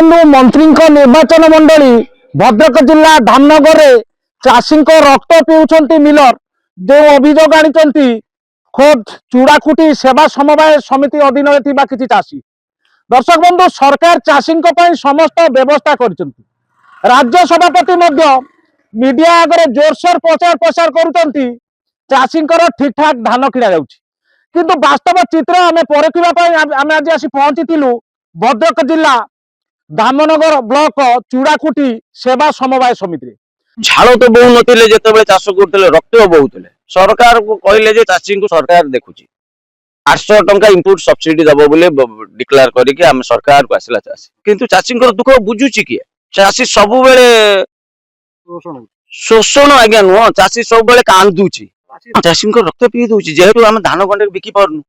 बंधु मंत्री निर्वाचन मंडली भद्रक जिला धामनगर चाषी रक्त पीउछंती मिलर जो अभियोग आनी खोद चूड़ाकुटी सेवा समवाय समिति अधीन किसी चाषी दर्शक बंधु सरकार चाषी समस्त व्यवस्था कर राज्य सभापति मीडिया आगे जोरसोर प्रचार प्रसार करुँच चाषी ठीक ठाक धान किणा किंतु वास्तव चित्र आम परखा आज आसी पहुंची भद्रक जिला धामनगर ब्लॉक चूड़ाकुटी सेवा समवाय समिति झाड़ तो बहु नथिले जेतेबेले चाष करथिले रक्त बहुथिले सरकार को कहले जे चाषी को सरकार देखुची 800 टंका इनपुट सब्सिडी दबो बोले डिक्लेयर करिके हम सरकार को आसिला चाषी किंतु चाषी दुख बुझुची किए चाषी सब बेले शोषण आज्ञा नुह चाषी सब बेले कांदुची चाषी रक्त पी दउची जेहेतु हम धान कंडे बिकी पारनु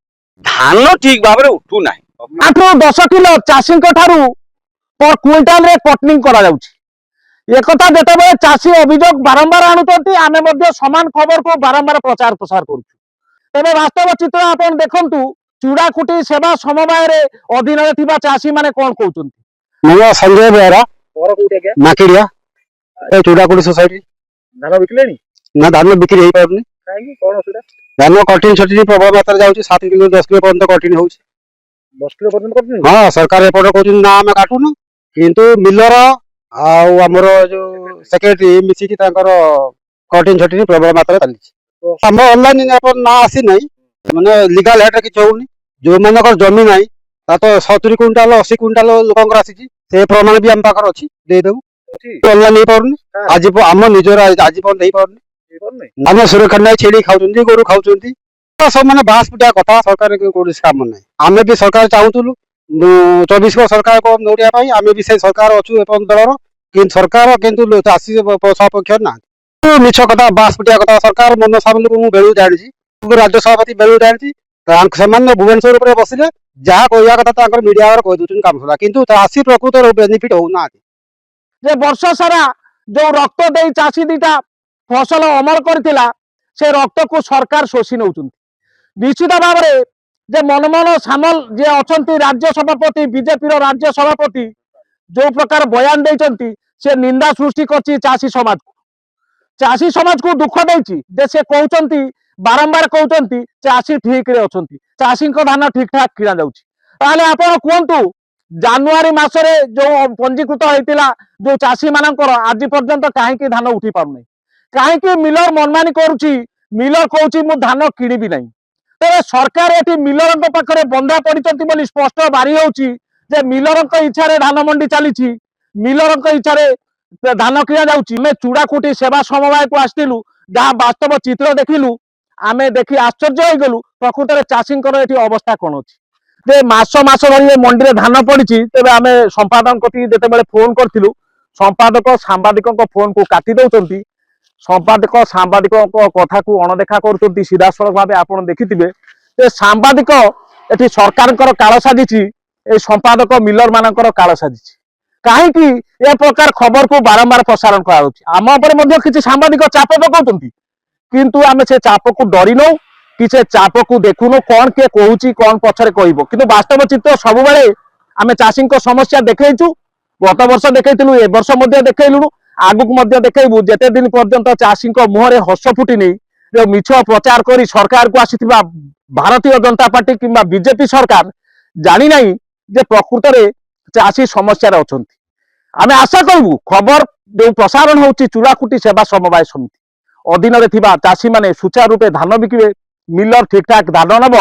धान ठीक भाव उठू ना 8 ରୁ 10 किलो चाषी पर क्विंटाल रे कटनिंग करा जाउची एकथा जेतेबे चाषी अभियोग बारंबार आणुचंती आमे मध्ये समान खबर को बारंबार प्रचार प्रसार करूछु तेबे वास्तव चित्र आपण देखंतु चूड़ाकुटी सेवा समवाय रे अधीन रे थिबा चाषी माने कोन कहउचंती मैं संजय बेहरा और कोटे के माकिरिया ए चूड़ाकुटी सोसाइटी धान बिकलेनी ना धान बिक्री हेई पारनी काहे कोन असुदा धान कटिंग छटिनी प्रबल मात्रा जाउची 7 किलो 10 किलो पर्यंत कटिंग होउची 10 किलो पर्यंत कटनी हां सरकार एपट कहउची ना हम काटुनु किंतु मिलर आउ हमर जो सेक्रेटरी मिसी की तांकर कटिंग छटिनी प्रबल मात्रा चली हम ऑनलाइन अपन ना आसी नै माने लीगल हेड कि होउनी जो मानकर जमी नै ता तो 70 क्विंटाल 80 क्विंटाल लोकंकर आसी से प्रमाण भी हम पाखर अछि दे देबु ऑनलाइन नै पारुनी आज हम निजर आज पर नै पारुनी हम सुरक्षा नै छेड़ी खाउचंदी गोरु खाउचंदी सब माने बास पिटा कथा सरकार के कोडी काम नै आमे भी सरकार चाहुतुलु 24 को सरकार को नोटिया पाई आमे भी से सरकार अछु एपन दलर किंतु सरकार किंतु चाषी सपक्ष ना मिछ कथा बास पिटा कथा सरकार मन सामने को बेलु जानी राज्य सभापति बेलु जानी सामान्य भुवनेश्वर ऊपर बसिले जहाँ कहया कथा तांकर मीडिया कह दउछन काम सला किंतु चाषी प्रकृत बेनिफिट हो ना जे वर्ष सारा जो रक्त दे चाषी दीटा फसल अमल करथिला से रक्त को सरकार शोषी नउचंती निश्चित भाव में जे मनमोहन सामल जे अछंती राज्य सभापति बीजेपी रो राज्य सभापति जो प्रकार बयान देइचंती से निंदा सृष्टि करची चाषी समाज को दुख देइची जे से कहउचंती बारंबार कहउचंती चाषी ठीक रे अछंती चाषी को धान ठीक ठाक किना जाउची ताले आपण कोंतु जनवरी मासरे जो पंजीकृत होइतिला जो चाषी मानकर आज पर्यंत काहे कि धान उठी पारु नै काहे कि मिलर मनमानी करूची मिलर कहउची मु धान किनिबी नै तेरे सरकार एटी मिलर पाखरे बंधा पड़िचंती बोली स्पष्ट बारी होउची जे मिलर इच्छा रे धान मंडी चलीची मिलर इच्छा रे धान किना जाउची मैं चूड़ाकुटी सेवा समवाय को आस्तिलु जहाँ वास्तव चित्र देखिलु आमे देखि आश्चर्य हो गलु प्रकृत रे चाषी एटी अवस्था कोन अछि जे मास धरी मंडी रे धान पड़िची तेबे आमे संपादक कति जेतेबेले फोन करथिलु संपादक सांबादिक फोन को काटी दउचंती संपादक सांबादिक कथा को अणदेखा करुचंती सीधा सड़क भाव आपण देखिथिबे जे सांबादिक एटी सरकारकर काळ साजिची ए संपादक मिलर मानकर काळ साजिची काहे कि ए प्रकार खबर को बारंबार प्रसारण करा होची आम ऊपर मध्ये किछि सांबादिक चाप पकाउचंती किंतु आमे से चाप को डरी नौ कि से चाप को देखुनो कौन के कहूची कौन पछरे कहइबो किंतु वास्तव चित्र सब बेले आमे चाषी समस्या देखैछु गत वर्ष देखैथिलु ए वर्ष मध्ये देखैलुनु आगुक मध्ये देखैबु जेते दिन पर्यंत चाषी मुहरे हस फुटी नहीं जो मिछ प्रचार करी सरकार को आसीथिबा भारतीय जनता पार्टी किंबा बीजेपी सरकार जानी नहीं जे प्रकृत रे चाषी समस्या रे अछंती आमे आशा करबु खबर जो प्रसारण होची चूड़ाकुटी सेवा समवाय समिति अधीन रे थिबा चाषी माने सुचारू रूपे धान बिकिबे मिलर ठीक ठाक धान नब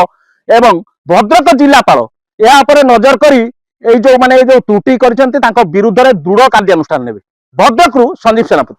एवं भद्रक जिलापाल या पर नजर करी ए जो माने जो त्रुटि करिसंती तांको विरुद्ध रे दृढ़ कार्यानुष्ठान नेबे भद्रक रु संजीव सेनापति।